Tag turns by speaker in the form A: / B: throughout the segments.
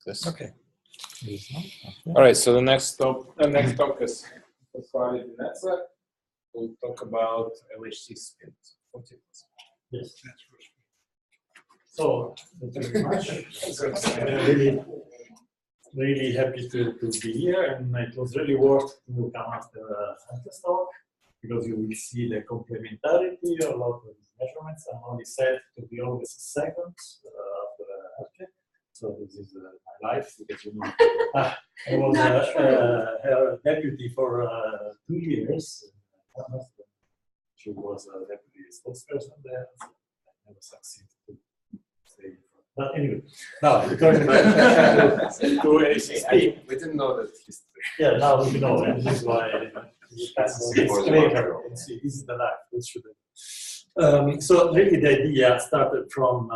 A: This.
B: Okay.
A: All right. So the next talk is provided in Nezza. We'll talk about LHCSpin.
B: Yes. So, thank you very much. I'm really happy to be here, and it was really worth to come after this talk because you will see the complementarity of a lot of these measurements. I'm only set to be always a second after so this is my life because you know I was her deputy for 2 years. She was a deputy spokesperson there. So I never succeeded to stay. But anyway, now going back to LHCb.
C: We didn't know that history.
B: Yeah, now we know, and this is why disclaimer. See, this is the life. This should so really the idea started from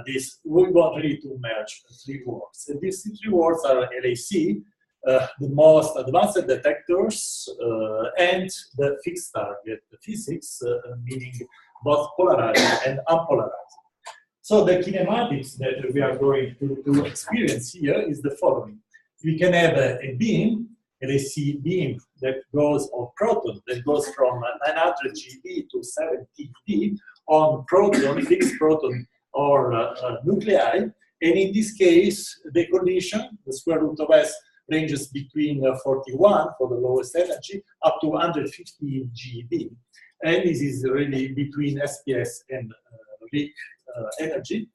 B: this. We want really to merge 3 worlds. And these 3 worlds are LHC, the most advanced detectors, and the fixed target physics, meaning both polarized and unpolarized. So the kinematics that we are going to experience here is the following. We can have a beam, LHC beam that goes on proton, that goes from 900 GeV to 7 TeV on proton, fixed proton, or nuclei. And in this case, the collision, the square root of S, ranges between 41 for the lowest energy up to 150 GeV. And this is really between SPS and weak energy.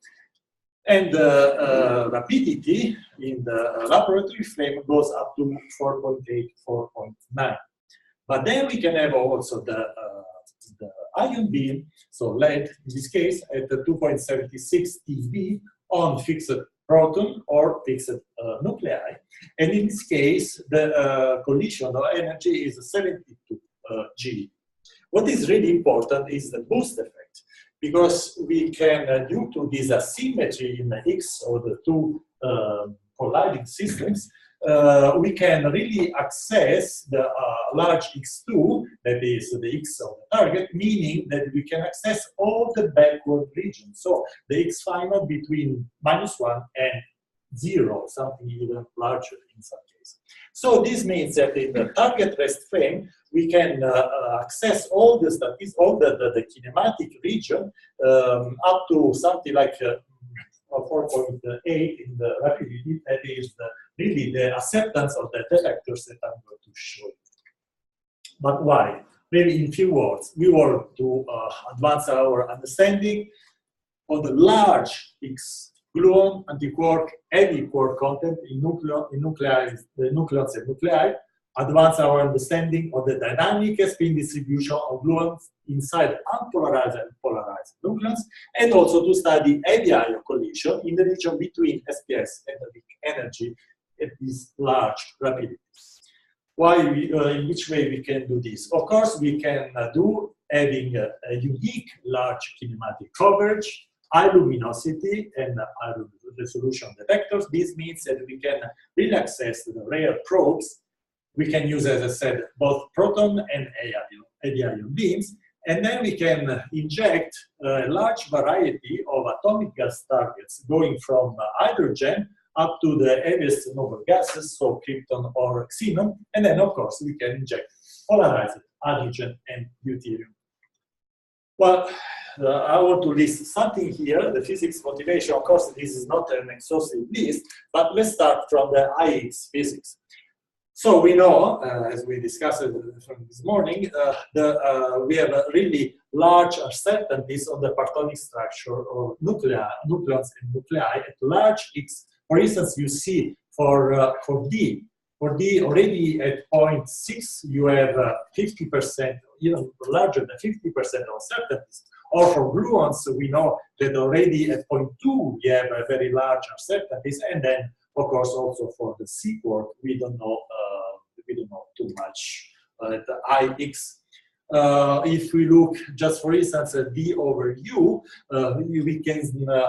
B: And the rapidity in the laboratory frame goes up to 4.8, 4.9. But then we can have also the ion beam, so LED in this case, at the 2.76 TeV on fixed proton or fixed nuclei. And in this case, the collision of energy is 72 GeV. What is really important is the boost effect. Because we can, due to this asymmetry in the X or the 2 colliding systems, we can really access the large X2, that is the X of the target, meaning that we can access all the backward regions. So the X final between -1 and 0, something even larger in some cases. So this means that in the target rest frame, we can access all the statistics, all the kinematic region up to something like 4.8 in the rapidity. That is really the acceptance of the detectors that I'm going to show you. But why? Really, in few words, we want to advance our understanding of the large X gluon, antiquark, heavy quark content in nuclei, the nucleons and nuclei, advance our understanding of the dynamic spin distribution of gluons inside unpolarized and polarized nucleons, and also to study heavy ion collision in the region between SPS and the weak energy at these large rapidities. Why? In which way we can do this? Of course, we can do having a unique large kinematic coverage, high luminosity, and high resolution detectors. This means that we can really access the rare probes. We can use, as I said, both proton and heavy ion beams, and then we can inject a large variety of atomic gas targets, going from hydrogen up to the heaviest noble gases, so krypton or xenon, and then, of course, we can inject polarized hydrogen and deuterium. Well, I want to list something here, the physics motivation. Of course, this is not an exhaustive list, but let's start from the IX physics. So we know, as we discussed from this morning, we have a really large uncertainties on the partonic structure of nucleons and nuclei at large X. For instance, you see for D already at 0.6, you have 50%, even larger than 50% of uncertainties. Or for gluons, we know that already at 0.2, you have a very large uncertainties, and then, of course, also for the C quark, we don't know too much at IX. If we look just, for instance, at D over U, we can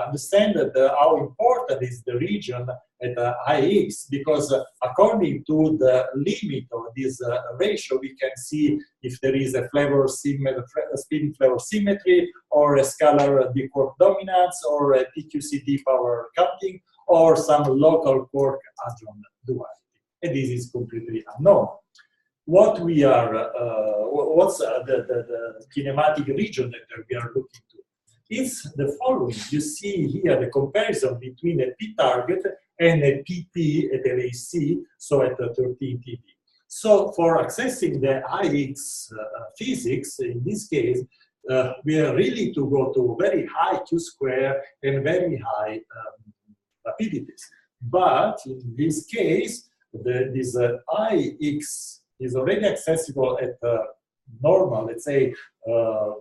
B: understand that how important is the region at IX, because according to the limit of this ratio, we can see if there is a spin flavor symmetry, or a scalar d-quark dominance, or a PQCD power counting, or some local quark hadron duality. And this is completely unknown. What we are, what's the kinematic region that we are looking to? It's the following. You see here the comparison between a P target and a PT at LHC, so at 13 TB. So for accessing the IX physics, in this case, we are really to go to very high Q square and very high rapidities. But in this case, this IX is already accessible at normal, let's say,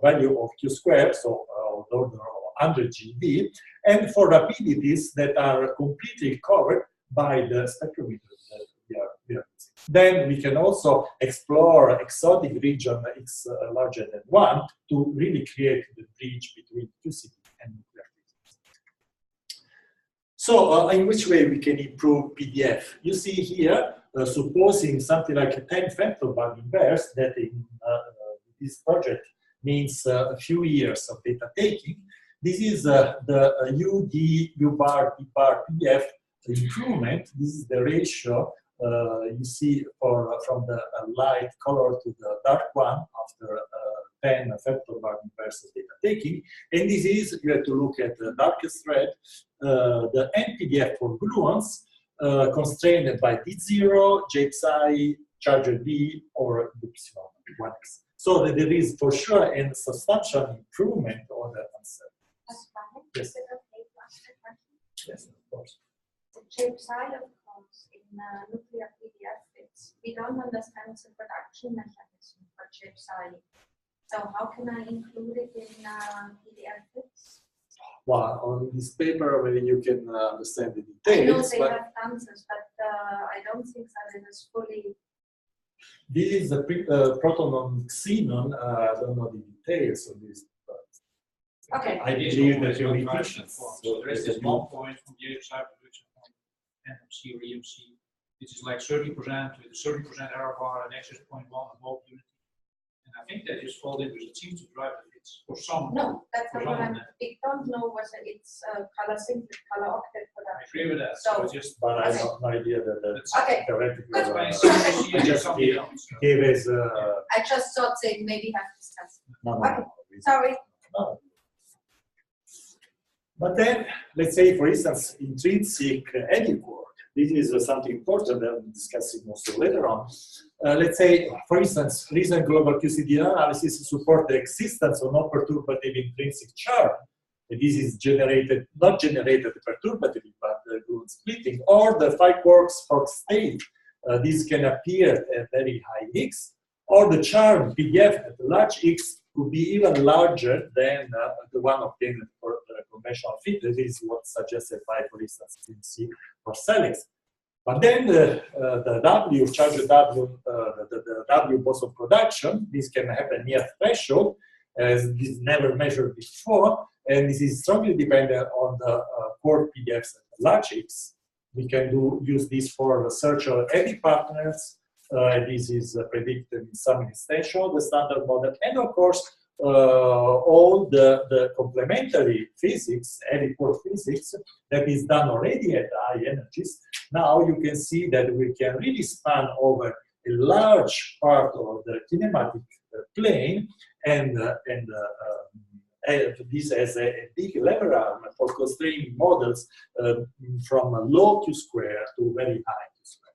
B: value of Q squared, so the order of 100 GeV, and for rapidities that are completely covered by the spectrometer that we are using. Then we can also explore exotic region X larger than 1 to really create the bridge between QCD and nuclear physics. So in which way we can improve PDF? You see here, supposing something like a 10 factor bar inverse, that in this project means a few years of data taking. This is the UD, U bar, D bar PDF improvement. This is the ratio you see from the light color to the dark one after 10 factor bar inverse of data taking. And this is, you have to look at the darkest red, the NPDF for gluons, constrained by D0, JPSI, charger D, or epsilon 1x. So that there is for sure a substantial improvement on the answer. Yes. Yes, of course.
C: The JPSI, of course, in nuclear PDF, we don't understand the production mechanism for JPSI. So how can I include it in PDF?
B: Well, on this paper, maybe you can understand the details.
C: I know they have answers, but I don't think that it is fully.
B: This is a proton on xenon. I don't know the details of this, but
C: Okay.
B: I believe that your equations.
D: So there is this 1 point from the LHCb production from NMC or EMC, which is like 30% with a 30% error bar and access 0.1 of mode unity. And I think that just fold in because it seems to drive the fits for some.
C: No, that's not what we don't know whether it's color simply, color octet production.
D: I agree with that.
C: So
D: just,
B: but I have no idea that
C: okay.
B: theoretically.
D: That's why I just
B: gave us.
C: I just thought they maybe have discussed.
B: No,
C: okay. Sorry.
B: No. But then, let's say, for instance, intrinsic eddy work. This is something important that we'll discuss also later on. Let's say, for instance, recent global QCD analysis support the existence of non-perturbative intrinsic charge. This is generated, not generated perturbatively, but gluon splitting, or the 5 quarks Fock state. This can appear at very high X, or the charm PDF at large X could be even larger than the one obtained for conventional fit. This is what's suggested by, for instance, TMC or Celix. But then the W, charge W, the W boson production, this can happen near threshold, as this never measured before, and this is strongly dependent on the core PDFs at large X. We can use this for research of eddy partners. This is predicted in some extension, the standard model, and of course, all the complementary physics, eddy core physics, that is done already at high energies. Now you can see that we can really span over a large part of the kinematic plane, and this as a big lever arm for constraining models from a low Q square to very high Q square.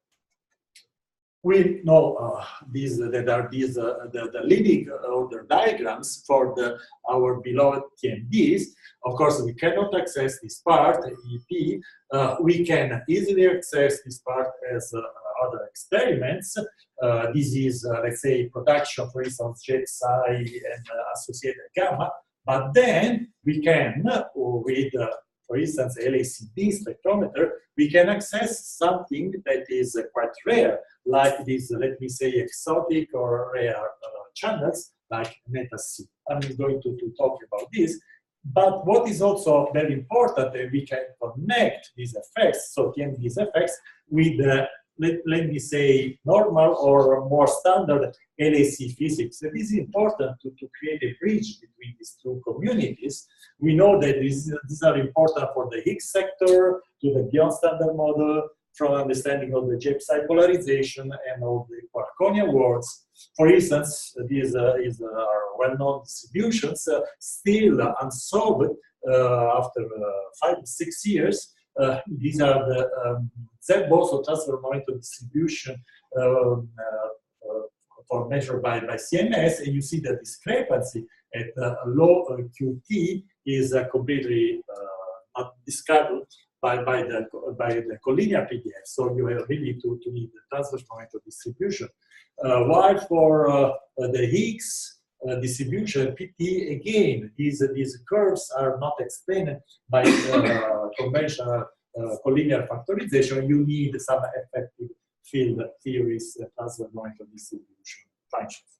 B: We know that are these the leading order diagrams for our beloved TMDs. Of course, we cannot access this part, EP. We can easily access this part as other experiments. This is, let's say, production, for instance, JPSI and associated gamma. But then we can, with, for instance, LHCb spectrometer, we can access something that is quite rare, like these, let me say, exotic or rare channels, like Nezza. I'm going to talk about this. But what is also very important, that we can connect these effects, so TMDs effects, with, let me say, normal or more standard LHC physics. It is important to create a bridge between these two communities. We know that these are important for the Higgs sector, to the beyond standard model, from understanding of the J-psi polarization and of the Quarkonian worlds. For instance, these are well-known distributions, still unsolved after 5-6 years. These are the Z-boson transfer momentum distribution for measured by CMS, and you see the discrepancy at low QT is completely not discovered by the collinear PDF. So you have really to need the transverse momentum distribution. While for the Higgs distribution, PT, again, these curves are not explained by conventional collinear factorization. You need some effective field theories, transverse momentum distribution functions.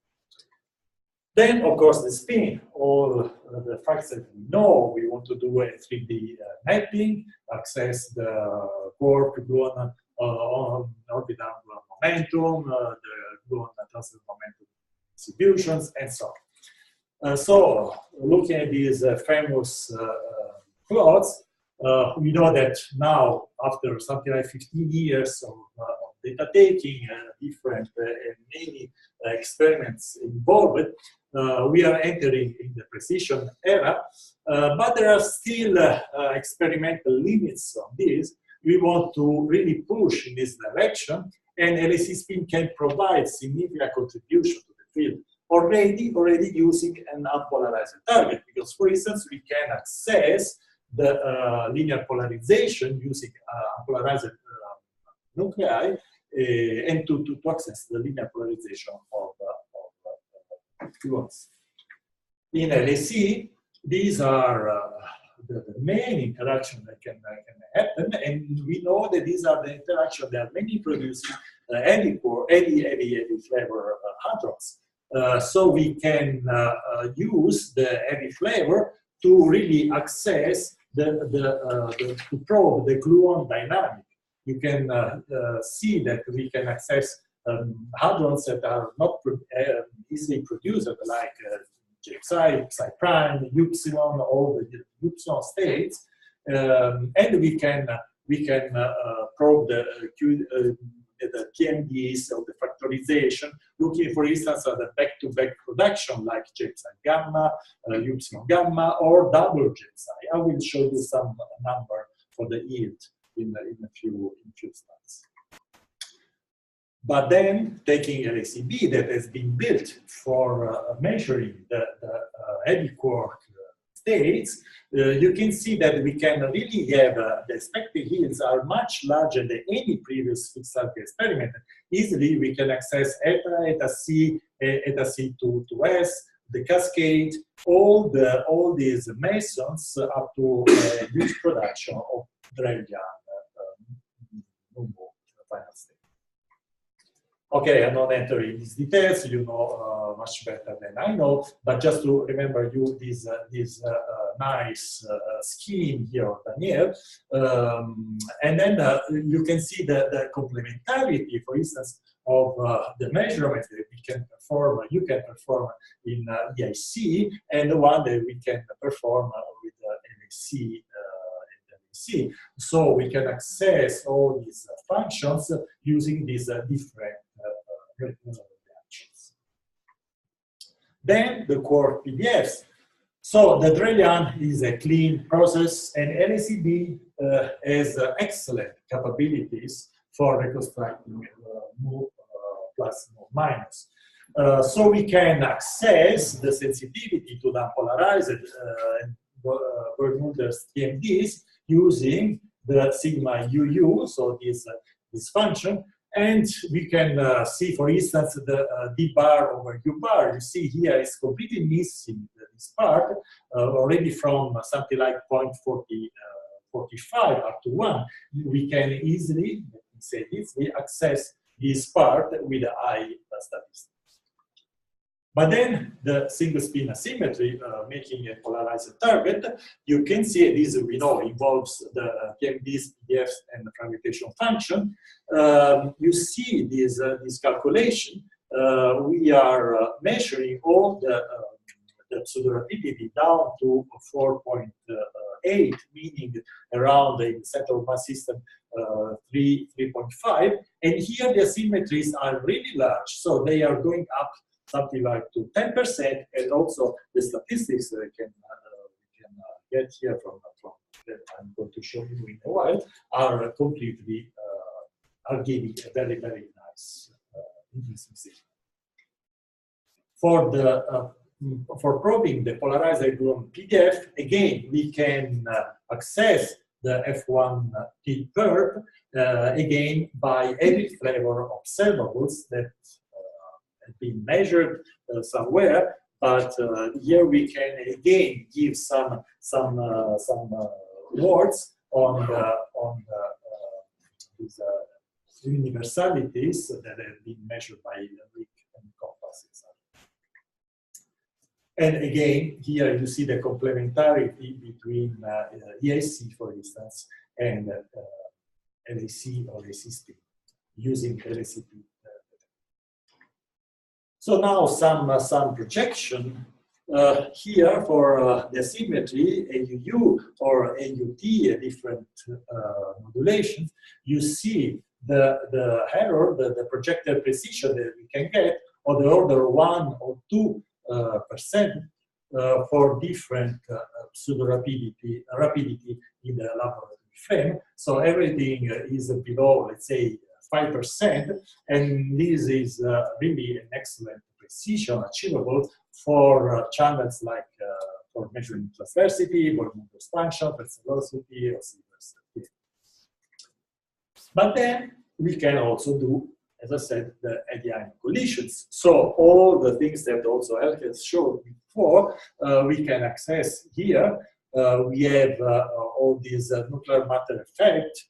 B: Then, of course, the spin, all the facts that we know. We want to do a 3D mapping, access the quark gluon orbital momentum, the gluon transfer momentum distributions, and so on. So, looking at these famous plots, we know that now, after something like 15 years of data taking, different and many experiments involved, we are entering in the precision era, but there are still experimental limits on this. We want to really push in this direction, and LHCSpin can provide significant contribution to the field. Already using an unpolarized target, because, for instance, we can access the linear polarization using unpolarized nuclei, and to access the linear polarization of gluons. In LHC, these are the main interactions that can happen, and we know that these are the interactions that are mainly producing eddy flavor hadrons. So we can use the eddy flavor to really access to probe the gluon dynamic. You can see that we can access hadrons that are not easily produced, like J-psi, psi prime, upsilon, all the upsilon states, and we can probe the TMDs of the factorization, looking, for instance, at the back-to-back production like J-psi gamma, upsilon gamma, or double J-psi. I will show you some number for the yield in a few slides. But then, taking LHCb that has been built for measuring the eddy quark states, you can see that we can really have the expected yields are much larger than any previous fixed circuit experiment. Easily, we can access eta C, eta C to S, the cascade, all these mesons up to huge production of Drelian final state. Okay, I'm not entering these details. You know much better than I know. But just to remember you this nice scheme here of Daniel, and then you can see the complementarity, for instance, of the measurement that we can perform. You can perform in EIC, and the one that we can perform with LHC. So we can access all these functions using these different reactions. Then the quark PDFs. So the Drelian is a clean process, and LHCb has excellent capabilities for reconstructing mu plus mu minus. So we can access the sensitivity to the polarized Bernoulli's TMDs using the sigma UU, so this function, and we can see, for instance, the d bar over u bar. You see here is completely missing this part already from something like 0.45 up to 1. We can easily, let me say this, we access this part with high statistics. But then the single spin asymmetry, making a polarized target, you can see this, we know, involves the TMDs, PDFs, and the fragmentation function. You see this calculation. We are measuring all the pseudo-rapidity down to 4.8, meaning around in the center of mass system 3.5. And here the asymmetries are really large, so they are going up something like to 10%, and also the statistics that we can get here from that I'm going to show you in a while are completely are giving a very, very nice interesting signal. For the for probing the polarized gluon PDF, again we can access the F1T curve again by every flavor observables that have been measured somewhere, but here we can again give some words on these universalities that have been measured by Rick and Compass. And again, here you see the complementarity between EIC, for instance, and LHC or LHCspin using LHCb. So now some projection here for the asymmetry, AUU or AUT, different modulations. You see the error, the projected precision that we can get on the order 1 or 2% for different pseudo rapidity in the laboratory frame. So everything is below, let's say, 5%, and this is really an excellent precision achievable for channels like for measuring transversity, volume expansion, velocity, or velocity. But then we can also do, as I said, the eddy-ion collisions. So all the things that also Elke has showed before, we can access here. We have all these nuclear matter effect,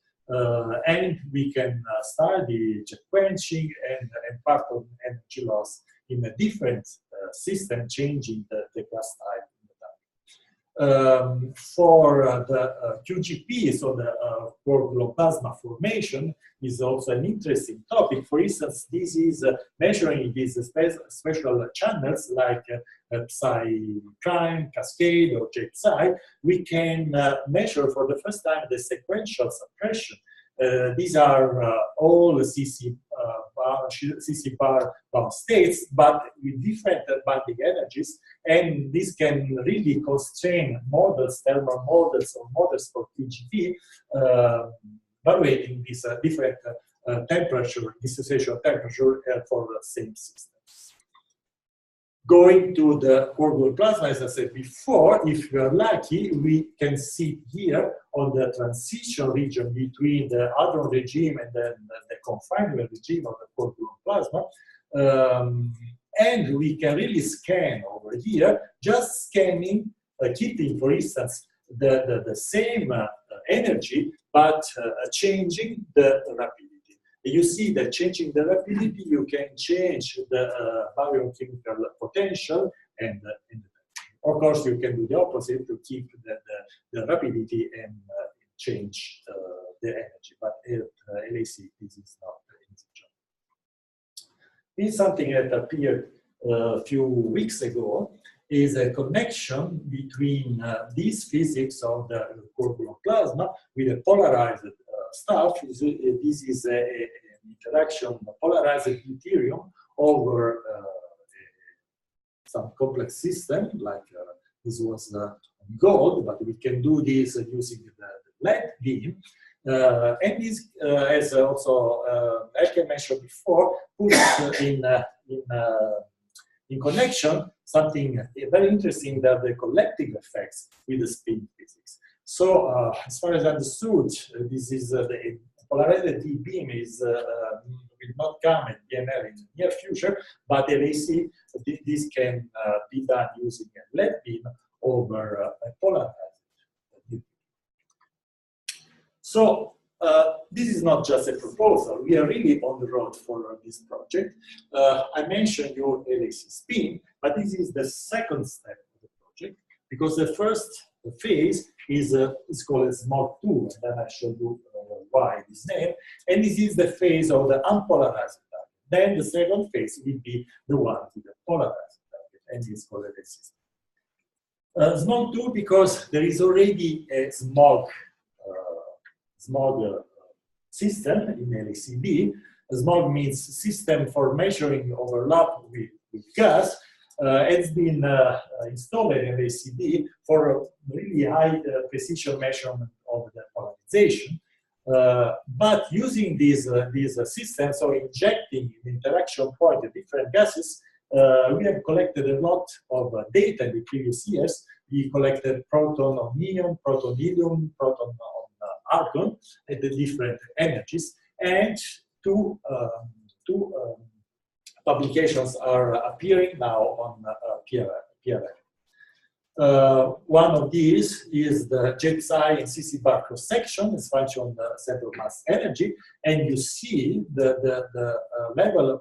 B: and we can study jet quenching and part of energy loss in a different system, changing the gas type. For the QGP, so the core gluon plasma formation, is also an interesting topic. For instance, this is measuring these special channels like psi prime, cascade, or J psi. We can measure for the first time the sequential suppression. These are all CC bar bound states, but with different binding energies, and this can really constrain models, thermal models, or models for QGP, evaluating these different temperature, dissociation temperature for the same systems. Going to the core gluon plasma, as I said before, if we are lucky, we can see here on the transition region between the hadron regime and then the confinement regime of the core gluon plasma. And we can really scan over here, just scanning, keeping, for instance, the same energy, but changing the rapidity. You see that changing the rapidity, you can change the biochemical potential, and of course you can do the opposite to keep the rapidity and change the energy. But at LHC, this is not an easy job. This is something that appeared a few weeks ago, is a connection between this physics of the core gluon plasma with a polarized stuff. This is an interaction, polarized deuterium over some complex system, like this was gold, but we can do this using the LED beam. And this, as also Elke mentioned before, puts in connection something very interesting, that the collective effects with the spin physics. So as far as I understood, this is the polarized D beam will not come at PNL in the near future, but LHC, this can be done using a LED beam over a polarized D beam. So This is not just a proposal. We are really on the road for this project. I mentioned you LHCSpin, but this is the second step of the project, because the first phase is called SMOG2, and then I show you why this name. And this is the phase of the unpolarized target. Then the second phase will be the one with the polarized target, and it's called LHCSpin. SMOG2 because there is already a SMOG system in LHCb. SMOG means system for measuring overlap with gas. It's been installed in LHCb for really high precision measurement of the polarization. But using these systems, or injecting the interaction point of different gases, we have collected a lot of data in the previous years. We collected proton on neon, proton helium, proton on argon at the different energies, and two publications are appearing now on PRL. One of these is the JPSI and CC bar cross section as function of the center of mass energy, and you see the level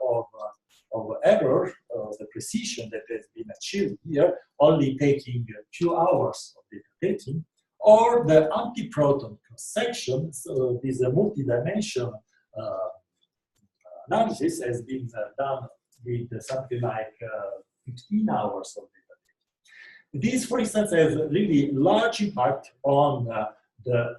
B: of error, the precision that has been achieved here, only taking a few hours of data taking, or the anti-proton cross-section. So this multi-dimensional analysis has been done with something like 15 hours of data taking. This, for instance, has really large impact on the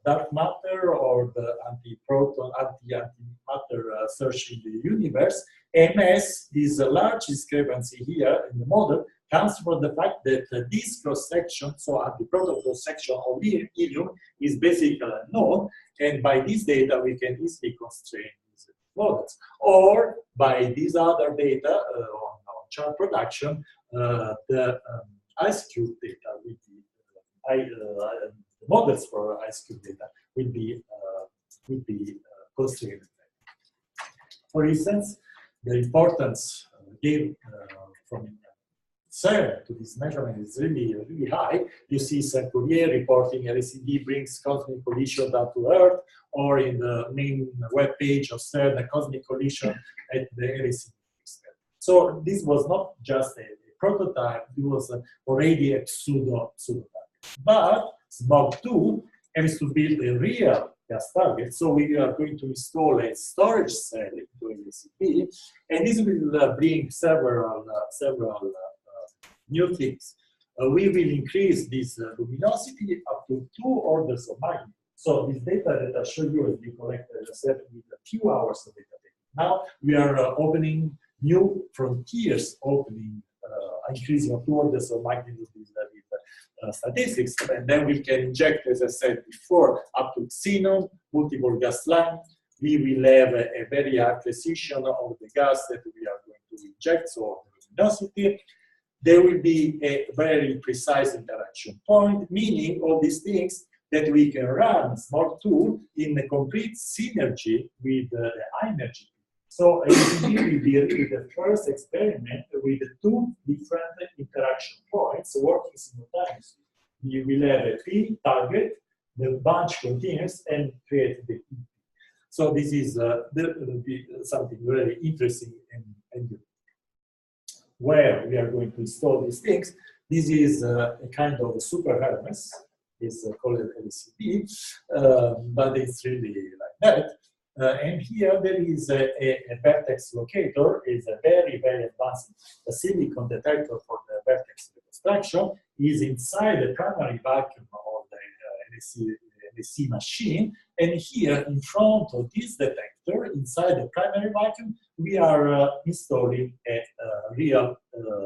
B: dark matter or the anti-proton, anti-matter search in the universe. MS, this large discrepancy here in the model, comes from the fact that this cross-section, so anti-proton cross-section of helium, is basically unknown, and by this data we can easily constrain these models. Or by these other data on chart production, the IceCube data will be, the models for IceCube data will be constrained. For instance, the importance given from CERN to this measurement is really, really high. You see Saint-Fourier reporting LHCb brings cosmic collision down to Earth, or in the main web page of CERN, a cosmic collision at the LHCb. So this was not just a prototype, it was already a pseudo-target. But SMOG2 has to build a real gas target, so we are going to install a storage cell into LHCb, and this will bring several new things. We will increase this luminosity up to 2 orders of magnitude. So this data that I showed you has been collected, as I said, with a few hours of data. Now we are opening new frontiers, increasing of 2 orders of magnitude with statistics, and then we can inject, as I said before, up to xenon, multiple gas line. We will have a very high precision of the gas that we are going to inject, so the luminosity. There will be a very precise interaction point, meaning all these things that we can run SMOG2 in a complete synergy with the high energy. So LHCb will be really the first experiment with 2 different interaction points working simultaneously. You will have a P target, the bunch continues, and create the P. So this is something very interesting and good. Where we are going to install these things, this is a kind of a super Hermes. It's called LHCb, but it's really like that. And here there is a vertex locator. It's a very, very advanced silicon detector for the vertex reconstruction. Is inside the primary vacuum of the LHC machine. And here in front of this detector, inside the primary vacuum, we are installing a real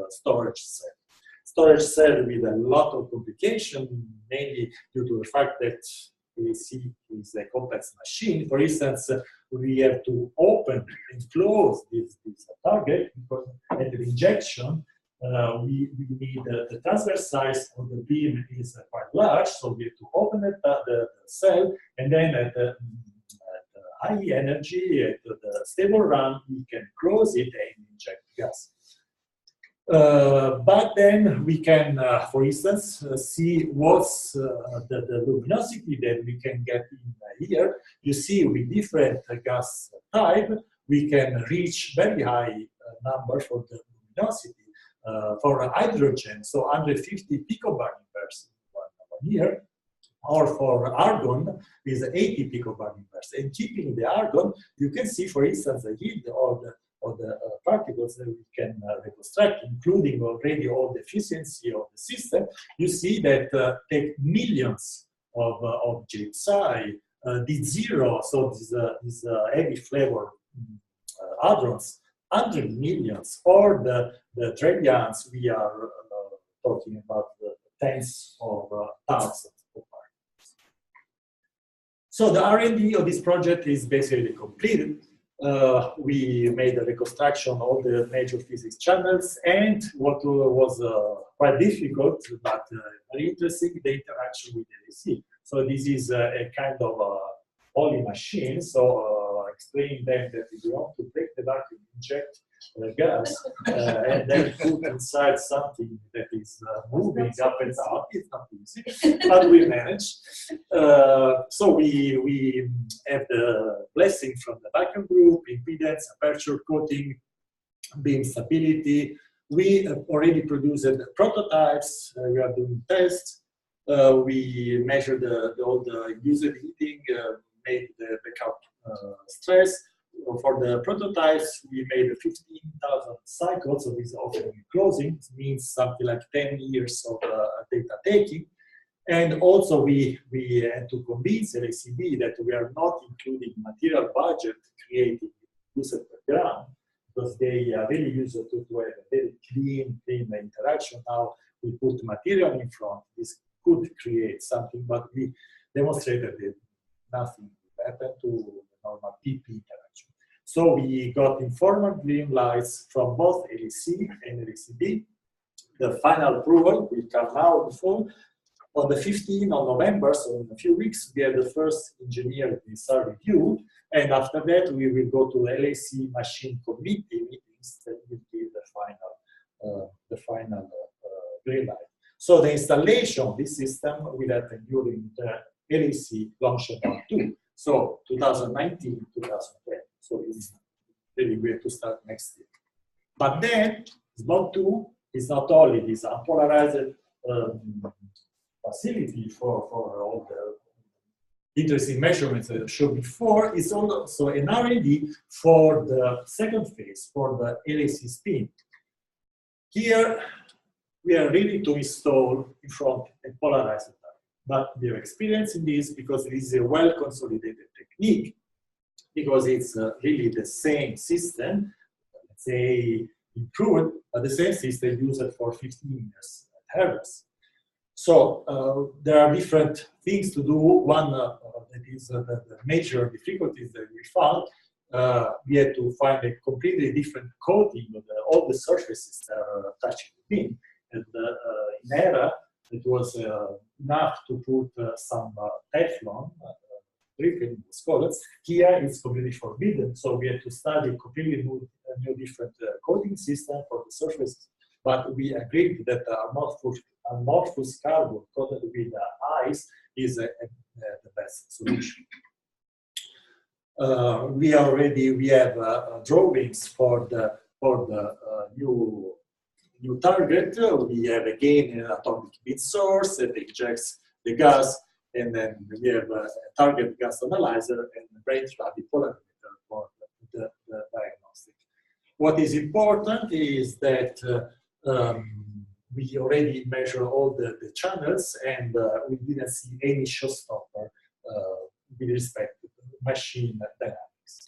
B: storage cell. Storage cell with a lot of complication, mainly due to the fact that LHC is a complex machine. For instance, we have to open and close this target, because at the injection, we need the transverse size of the beam is quite large, so we have to open the cell, and then at the high energy, at the stable run, we can close it and inject gas. But then we can, for instance, see what's the luminosity that we can get in here. You see, with different gas type, we can reach very high number for the luminosity. For hydrogen, so 150 picobar inverse in 1 year, or for argon is 80 picobar inverse. And keeping the argon, you can see, for instance, the heat of the particles that we can reconstruct, including already all the efficiency of the system. You see that take millions of J psi, D0, so these heavy flavor hadrons, 100 millions, or the trillions, we are talking about the tens of thousands of particles. So the R&D of this project is basically completed. We made a reconstruction of all the major physics channels, and what was quite difficult but very interesting, the interaction with the LHC. So this is a kind of poly machine. So explaining them that if you want to break the vacuum, inject gas, and then put inside something that is moving up and down, it's not easy, but we managed. So we have the blessing from the vacuum group, impedance, aperture coating, beam stability. We have already produced prototypes. We are doing tests. We measured all the user heating, made the backup stress. For the prototypes, we made 15,000 cycles, so this offering closing. It means something like 10 years of data taking. And also we had to convince LHCb that we are not including material budget creating user per gram, because they really use it to have a very clean interaction. Now we put material in front. This could create something, but we demonstrated that nothing happened to normal PP interaction. So we got informal green lights from both LHC and LHCb. The final approval will come now in full. On the 15th of November, so in a few weeks, we have the first engineer design review, and after that we will go to the LHC machine committee meetings that will give the final green light. So the installation of this system will happen during the LHC launch about 2. So 2019, 2020. So it's really great to start next year. But then, SBOM 2 is not only this unpolarized facility for all the interesting measurements that I showed before, it's also an R&D for the second phase, for the LHCSpin. Here, we are ready to install in front a polarized. But we are experiencing this because it is a well-consolidated technique, because it's really the same system, let's say improved, but the same system used for 15 years at Harvard. So there are different things to do. One that is the major difficulties that we found, we had to find a completely different coating of all the surfaces that are touching the pin. And in ERA, it was enough to put some Teflon, scholars. Here it's completely forbidden, so we had to study a completely new different coating system for the surfaces. But we agreed that amorphous carbon coated with ice is the best solution. We have drawings for the new target. We have again an atomic beam source that injects the gas, and then we have a target gas analyzer and a range polarimeter for the diagnostic. What is important is that we already measure all the channels, and we didn't see any showstopper with respect to machine dynamics.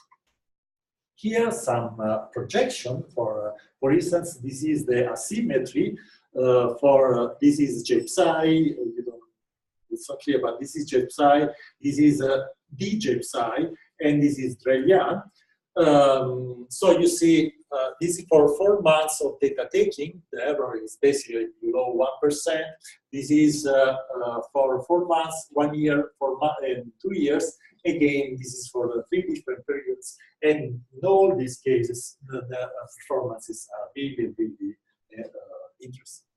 B: Here some projection for instance, this is the asymmetry this is J psi. It's not clear, but this is J psi. This is D J psi, and this is Drelian. So you see, this is for 4 months of data taking. The error is basically below 1%. This is for 4 months, 1 year, 4 months, and 2 years. Again, this is for the 3 different periods. And in all these cases, the performances are really, really interesting.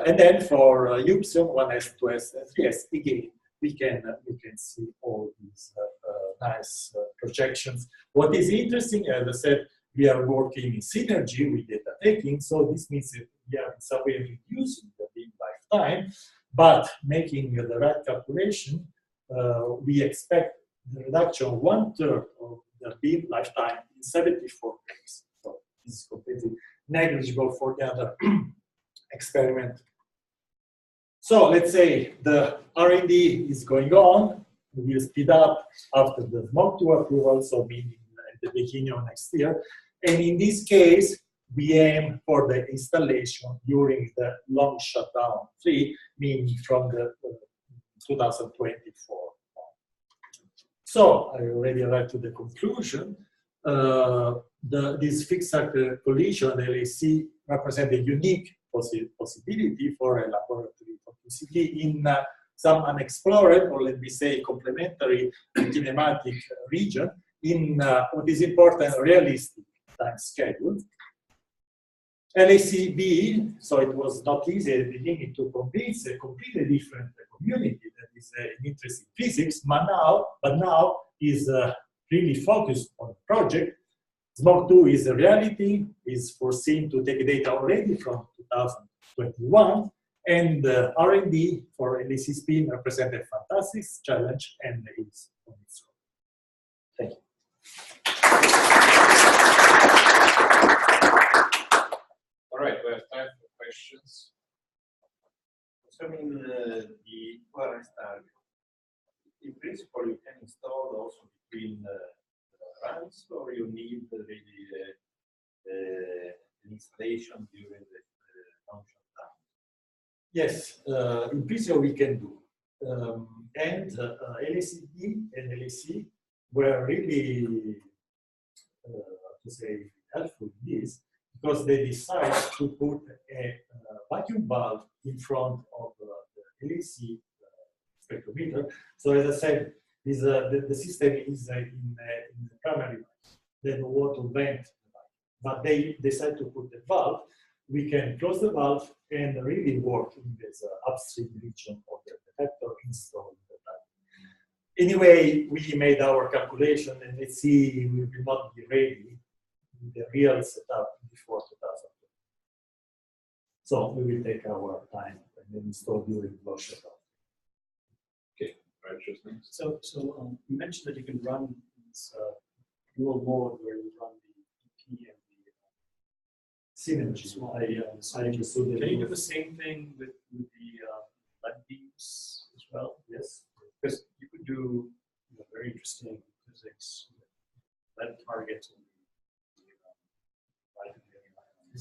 B: And then for Upsilon 1s, 2s, and 3s, again, we can see all these nice projections. What is interesting, as I said, we are working in synergy with data taking, so this means that we are in some way reducing the beam lifetime, but making the right calculation, we expect the reduction of 1/3 of the beam lifetime in 74 days. So this is completely negligible for the other experiment. So let's say the R&D is going on, we will speed up after the SMOG2 approval, so meaning at the beginning of next year. And in this case, we aim for the installation during the long shutdown 3, meaning from the 2024. So I already arrived to the conclusion. This fixed circle collision LHC represent a unique possibility for a laboratory toxicity in some unexplored, or let me say complementary kinematic region in what is important, realistic time schedule. LHCb, so it was not easy at the beginning to convince a completely different community that is an interest in physics, but now is really focused on the project. SMOG2 is a reality, is foreseen to take data already from 2021, and R&D for LHCSpin represents a fantastic challenge and is on its own. Thank you.
A: All right, we have time for questions.
E: Concerning the polarized target, in principle, you can install also between runs, or you need really an installation during the long shutdown?
B: Yes, in principle we can do. And LHCb and LHC were really, to say, helpful in this, because they decided to put a vacuum bulb in front of the LHC spectrometer. So as I said, the system is in the primary, they don't want to vent the bulb. But they decide to put the valve. We can close the valve and really work in this upstream region of the detector installed. Anyway, we made our calculation, and let's see, we will not be ready with the real setup before 2020. So we will take our time and then install during the shutdown.
A: Okay, very interesting.
F: So you mentioned that you can run this dual mode where you run the EP and the
B: Synergy. I understood.
F: Can you do the same thing with the LED beams as well?
B: Yes.
F: Because you could do very interesting physics with LED targets and
B: We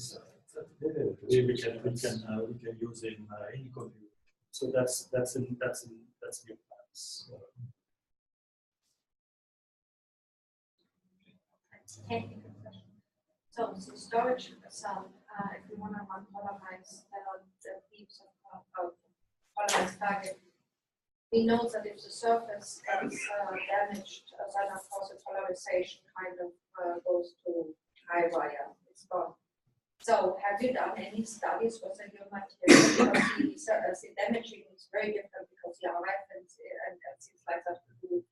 B: can use in any computer.
F: So that's new plans.
C: Technical question. So storage cell, if you want to run polarized the beams of polarized target, we know that if the surface is damaged, then of course the polarization kind of goes to high wire. It's gone. So have you done any studies with the new material? Because the damaging is very different because the RF and things like that do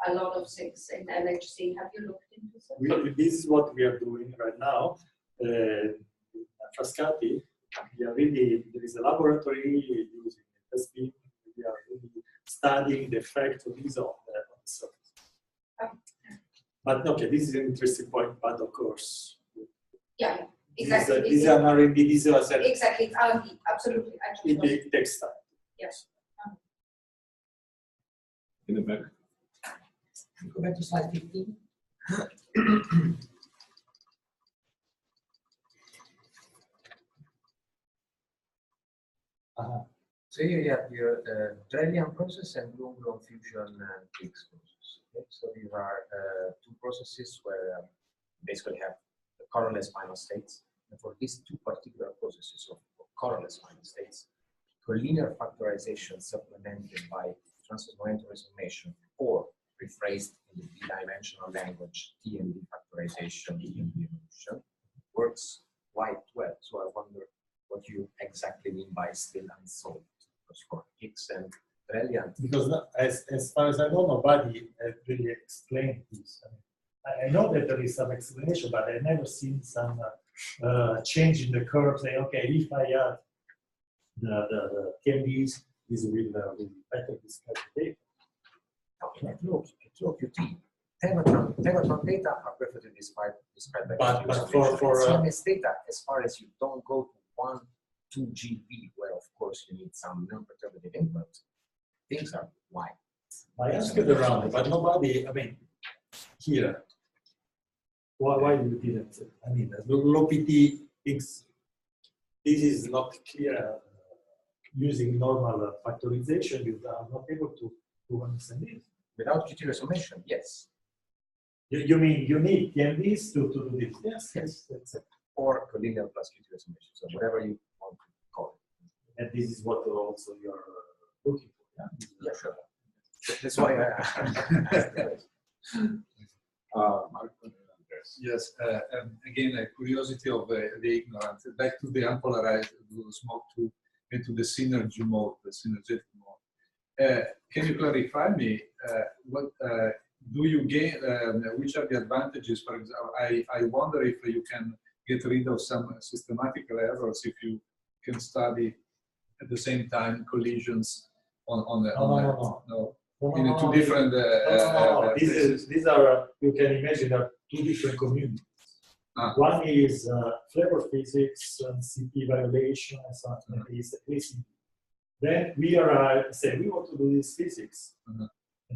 C: a lot of things in LHC. Have you looked into that?
B: This is what we are doing right now. Frascati, we are really, there is a laboratory using SPIN. We are really studying the effect of this on the surface. But okay, this is an interesting point, but of course.
C: Yeah, exactly.
B: This is an R&D, this is a
C: exactly, it's R&D, absolutely.
B: It takes time.
C: Yes.
A: In the back.
G: Go back to slide 15. So here you have your Drellian process and gluon fusion Higgs process. Okay? So these are two processes where basically have the colorless final states. And for these two particular processes of colorless final states, collinear factorization supplemented by transverse momentum resummation, or rephrased in the d-dimensional language, TMD factorization, TMD evolution, works quite well. So I wonder what you exactly mean by still unsolved. Because for X and brilliant.
B: Because as far as I know, nobody really explained this. I know that there is some explanation, but I've never seen some change in the curve. Say, okay, if I add the TMDs, this will better describe the data.
G: Okay, look, QT. Tevatron data are perfectly described by
B: But for
G: CMS data, as far as you don't go to 2 GB, where of course you need some non-perturbative input, things are wide.
B: I asked it around, but nobody, I mean, here, why you didn't, I mean, low PT X, this is not clear. Using normal factorization, you are not able to understand this.
G: Without QT resolution, yes.
B: You mean you need TMDs to do this? Yes.
G: Or collinear plus QT resolution, so whatever you want to call it.
B: And this is what also you're looking for, yeah?
G: Yeah, sure. That's why
H: Yes, again, a curiosity of the ignorant. Back to the unpolarized, to smoke into the synergy mode, the synergetic mode. Can you clarify me what do you gain? Which are the advantages? For example, I wonder if you can get rid of some systematical errors if you can study at the same time collisions on the
B: No.
H: In two different.
B: These are you can imagine are two different communities. One is flavor physics and CP violation and something is ACB. Then we are say we want to do this physics, and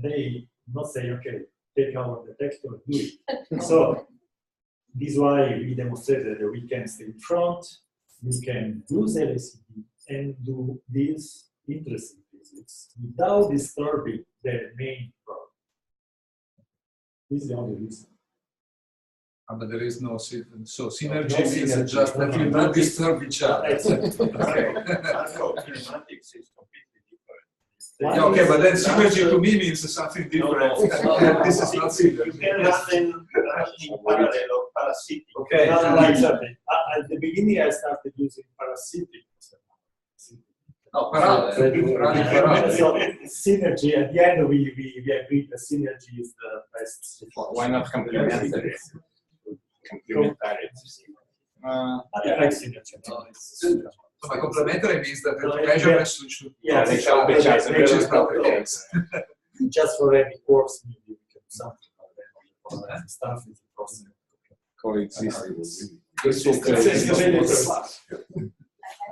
B: they not say okay, take our detector and do it. So this is why we demonstrated that we can stay in front, we can use LHCb and do this interesting physics without disturbing the main problem. This is the only reason.
H: But there is no so synergy means just that you don't disturb each other. Okay.
E: Kinematics is completely different.
H: Yeah, okay, but then synergy to me means something different. This is not synergy.
E: You can run in parallel or parasitic.
H: Okay.
B: At the beginning, I started using parasitic.
H: No, parallel.
B: So synergy. At the end, we agreed that synergy is the best.
A: Why not complementary? Complementary.
B: I like synergy.
H: So by complementary means that the measurements should
B: they
A: should be just
H: which is not the case.
B: Just for any course, maybe we can do something. For stuff is a process.
A: Coexisting.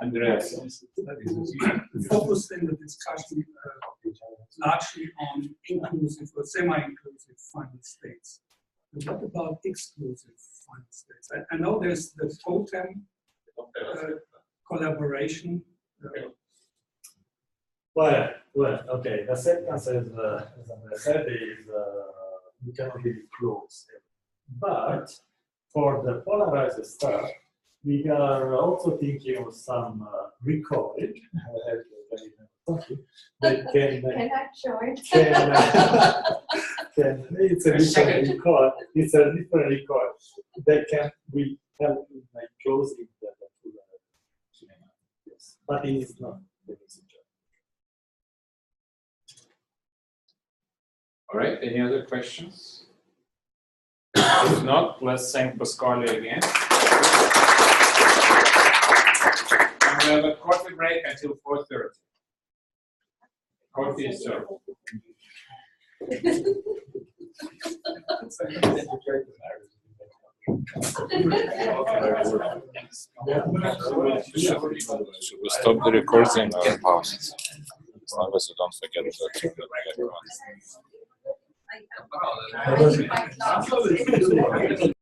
F: Andreas. Focused in the discussion largely on inclusive or semi-inclusive final states. And what about exclusive final states? I know there's the totem collaboration.
B: Well, okay. The sentence, as I said, is we cannot really close it. But for the polarized stuff, we are also thinking of some recovery. That can
C: I join?
B: it's a different record. It's a different record that can we help in like closing the yes, but it is not the message.
A: All right, any other questions? If not, let's thank Pasquale again. And we have a coffee break until 4:30. Coffee is served.
I: Should we stop the recording or pause it? As long as you don't forget to keep the background.
C: I